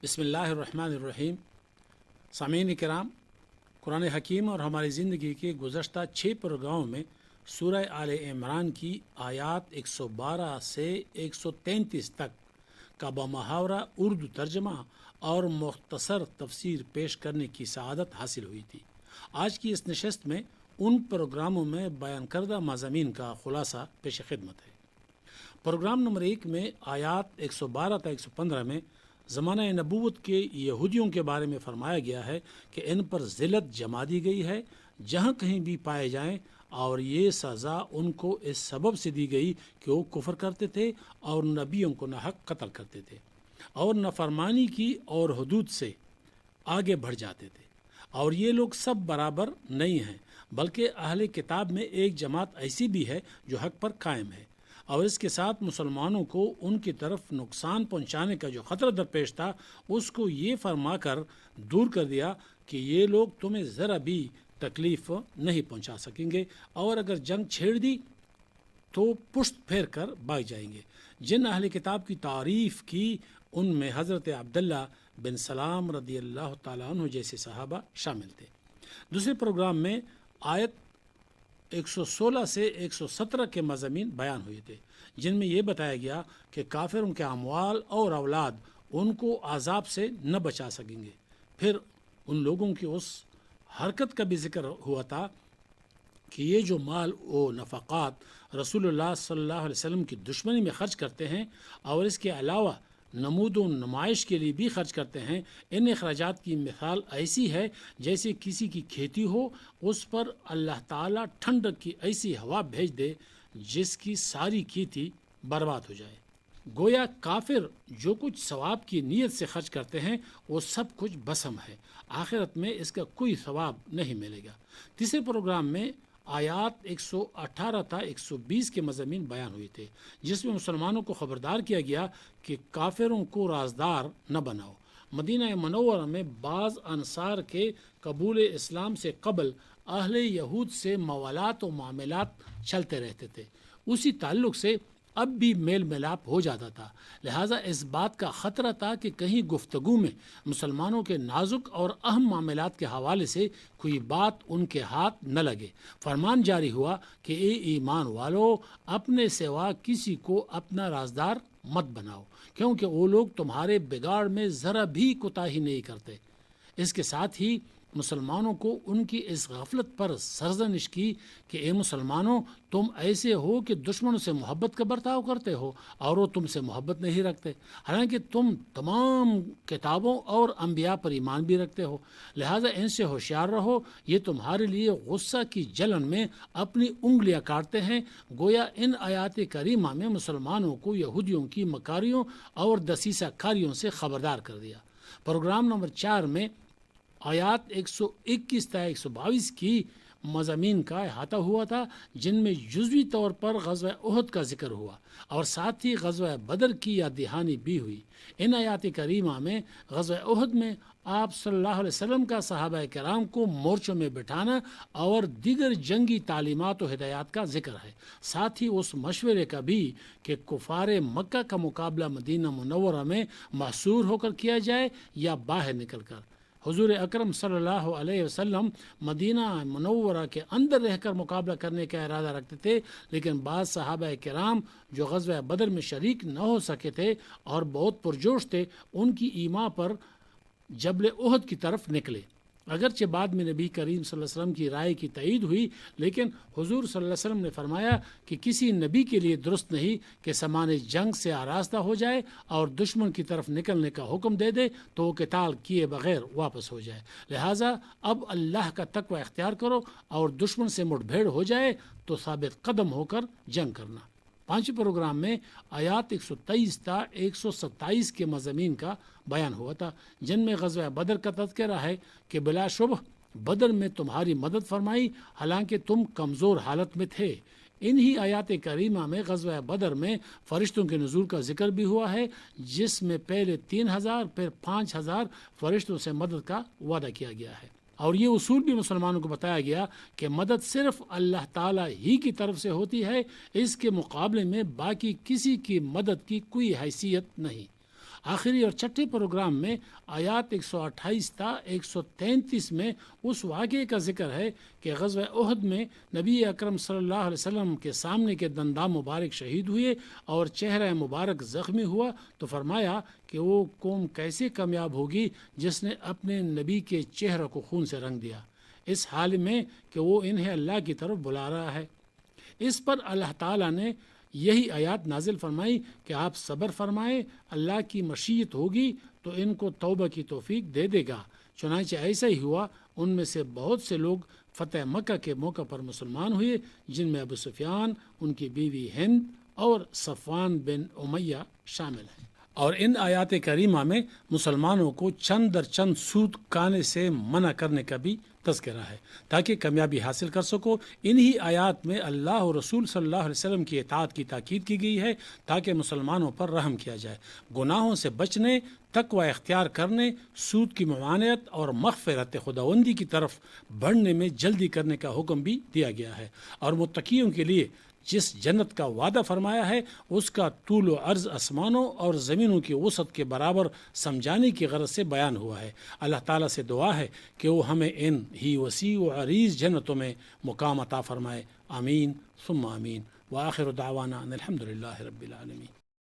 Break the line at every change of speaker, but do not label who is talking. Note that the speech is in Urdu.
بسم اللہ الرحمن الرحیم۔ سامعین کرام، قرآن حکیم اور ہماری زندگی کے گزشتہ 6 پروگراموں میں سورہ آل عمران کی آیات 112 سے 133 تک کا بمحاورہ اردو ترجمہ اور مختصر تفسیر پیش کرنے کی سعادت حاصل ہوئی تھی۔ آج کی اس نشست میں ان پروگراموں میں بیان کردہ مضامین کا خلاصہ پیش خدمت ہے۔ پروگرام نمبر 1 میں آیات 112 تا 115 میں زمانہ نبوت کے یہودیوں کے بارے میں فرمایا گیا ہے کہ ان پر ذلت جما دی گئی ہے جہاں کہیں بھی پائے جائیں، اور یہ سزا ان کو اس سبب سے دی گئی کہ وہ کفر کرتے تھے اور نبیوں کو ناحق قتل کرتے تھے اور نافرمانی کی اور حدود سے آگے بڑھ جاتے تھے۔ اور یہ لوگ سب برابر نہیں ہیں، بلکہ اہل کتاب میں ایک جماعت ایسی بھی ہے جو حق پر قائم ہے، اور اس کے ساتھ مسلمانوں کو ان کی طرف نقصان پہنچانے کا جو خطرہ درپیش تھا اس کو یہ فرما کر دور کر دیا کہ یہ لوگ تمہیں ذرا بھی تکلیف نہیں پہنچا سکیں گے، اور اگر جنگ چھیڑ دی تو پشت پھیر کر بھاگ جائیں گے۔ جن اہل کتاب کی تعریف کی ان میں حضرت عبداللہ بن سلام رضی اللہ تعالیٰ عنہ جیسے صحابہ شامل تھے۔ دوسرے پروگرام میں آیت 116 سے 117 کے مضامین بیان ہوئے تھے، جن میں یہ بتایا گیا کہ کافروں کے اموال اور اولاد ان کو عذاب سے نہ بچا سکیں گے۔ پھر ان لوگوں کی اس حرکت کا بھی ذکر ہوا تھا کہ یہ جو مال و نفقات رسول اللہ صلی اللہ علیہ وسلم کی دشمنی میں خرچ کرتے ہیں اور اس کے علاوہ نمود و نمائش کے لیے بھی خرچ کرتے ہیں، ان اخراجات کی مثال ایسی ہے جیسے کسی کی کھیتی ہو، اس پر اللہ تعالیٰ ٹھنڈک کی ایسی ہوا بھیج دے جس کی ساری کھیتی برباد ہو جائے۔ گویا کافر جو کچھ ثواب کی نیت سے خرچ کرتے ہیں وہ سب کچھ بسم ہے، آخرت میں اس کا کوئی ثواب نہیں ملے گا۔ تیسرے پروگرام میں آیات 118 تا 120 کے مضامین بیان ہوئے تھے، جس میں مسلمانوں کو خبردار کیا گیا کہ کافروں کو رازدار نہ بناؤ۔ مدینہ منورہ میں بعض انصار کے قبول اسلام سے قبل اہل یہود سے موالات و معاملات چلتے رہتے تھے، اسی تعلق سے اب بھی میل ملاپ ہو جاتا تھا، لہٰذا اس بات کا خطرہ تھا کہ کہیں گفتگو میں مسلمانوں کے نازک اور اہم معاملات کے حوالے سے کوئی بات ان کے ہاتھ نہ لگے۔ فرمان جاری ہوا کہ اے ایمان والو، اپنے سوا کسی کو اپنا رازدار مت بناؤ، کیونکہ وہ لوگ تمہارے بگاڑ میں ذرا بھی کوتاہی نہیں کرتے۔ اس کے ساتھ ہی مسلمانوں کو ان کی اس غفلت پر سرزنش کی کہ اے مسلمانوں، تم ایسے ہو کہ دشمنوں سے محبت کا برتاؤ کرتے ہو اور وہ تم سے محبت نہیں رکھتے، حالانکہ تم تمام کتابوں اور انبیاء پر ایمان بھی رکھتے ہو، لہٰذا ان سے ہوشیار رہو، یہ تمہارے لیے غصہ کی جلن میں اپنی انگلیاں کاٹتے ہیں۔ گویا ان آیات کریمہ میں مسلمانوں کو یہودیوں کی مکاریوں اور دسیسہ کاریوں سے خبردار کر دیا۔ پروگرام نمبر 4 میں آیات 121 تا 122 کی مضامین کا احاطہ ہوا تھا، جن میں جزوی طور پر غزوہ احد کا ذکر ہوا اور ساتھ ہی غزوہ بدر کی یاد دہانی بھی ہوئی۔ ان آیات کریمہ میں غزوہ احد میں آپ صلی اللہ علیہ وسلم کا صحابہ کرام کو مورچوں میں بٹھانا اور دیگر جنگی تعلیمات و ہدایات کا ذکر ہے، ساتھ ہی اس مشورے کا بھی کہ کفار مکہ کا مقابلہ مدینہ منورہ میں محصور ہو کر کیا جائے یا باہر نکل کر۔ حضور اکرم صلی اللہ علیہ وسلم مدینہ منورہ کے اندر رہ کر مقابلہ کرنے کا ارادہ رکھتے تھے، لیکن بعض صحابہ کرام جو غزوہ بدر میں شریک نہ ہو سکے تھے اور بہت پرجوش تھے، ان کی ایما پر جبل احد کی طرف نکلے۔ اگرچہ بعد میں نبی کریم صلی اللہ علیہ وسلم کی رائے کی تائید ہوئی، لیکن حضور صلی اللہ علیہ وسلم نے فرمایا کہ کسی نبی کے لیے درست نہیں کہ سامان جنگ سے آراستہ ہو جائے اور دشمن کی طرف نکلنے کا حکم دے دے تو وہ قتال کیے بغیر واپس ہو جائے، لہٰذا اب اللہ کا تقوی اختیار کرو اور دشمن سے مٹ بھیڑ ہو جائے تو ثابت قدم ہو کر جنگ کرنا۔ 5 پروگرام میں آیات 123 تا 127 کے مضامین کا بیان ہوا تھا، جن میں غزوہ بدر کا تذکرہ ہے کہ بلا شبہ بدر میں تمہاری مدد فرمائی حالانکہ تم کمزور حالت میں تھے۔ انہی آیات کریمہ میں غزوہ بدر میں فرشتوں کے نزول کا ذکر بھی ہوا ہے، جس میں پہلے 3000 پھر 5000 فرشتوں سے مدد کا وعدہ کیا گیا ہے، اور یہ اصول بھی مسلمانوں کو بتایا گیا کہ مدد صرف اللہ تعالیٰ ہی کی طرف سے ہوتی ہے، اس کے مقابلے میں باقی کسی کی مدد کی کوئی حیثیت نہیں۔ آخری اور چھٹے پروگرام میں آیات 128 تا 133 میں اس واقعے کا ذکر ہے کہ غزوہ احد میں نبی اکرم صلی اللہ علیہ وسلم کے سامنے کے دنداں مبارک شہید ہوئے اور چہرہ مبارک زخمی ہوا، تو فرمایا کہ وہ قوم کیسے کامیاب ہوگی جس نے اپنے نبی کے چہرے کو خون سے رنگ دیا، اس حال میں کہ وہ انہیں اللہ کی طرف بلا رہا ہے۔ اس پر اللہ تعالیٰ نے یہی آیات نازل فرمائی کہ آپ صبر فرمائیں، اللہ کی مشیت ہوگی تو ان کو توبہ کی توفیق دے دے گا۔ چنانچہ ایسا ہی ہوا، ان میں سے بہت سے لوگ فتح مکہ کے موقع پر مسلمان ہوئے، جن میں ابو سفیان، ان کی بیوی ہند اور صفوان بن امیہ شامل ہیں۔ اور ان آیات کریمہ میں مسلمانوں کو چند در چند سود کھانے سے منع کرنے کا بھی تذکرہ ہے تاکہ کامیابی حاصل کر سکو۔ انہی آیات میں اللہ اور رسول صلی اللہ علیہ وسلم کی اطاعت کی تاکید کی گئی ہے تاکہ مسلمانوں پر رحم کیا جائے، گناہوں سے بچنے، تقوی اختیار کرنے، سود کی ممانعت اور مغفرت خداوندی کی طرف بڑھنے میں جلدی کرنے کا حکم بھی دیا گیا ہے، اور متقیوں کے لیے جس جنت کا وعدہ فرمایا ہے اس کا طول و عرض آسمانوں اور زمینوں کی وسعت کے برابر سمجھانے کی غرض سے بیان ہوا ہے۔ اللہ تعالیٰ سے دعا ہے کہ وہ ہمیں ان ہی وسیع و عریض جنتوں میں مقام عطا فرمائے، آمین ثم آمین، وآخر دعوانا ان الحمد للہ رب العالمین۔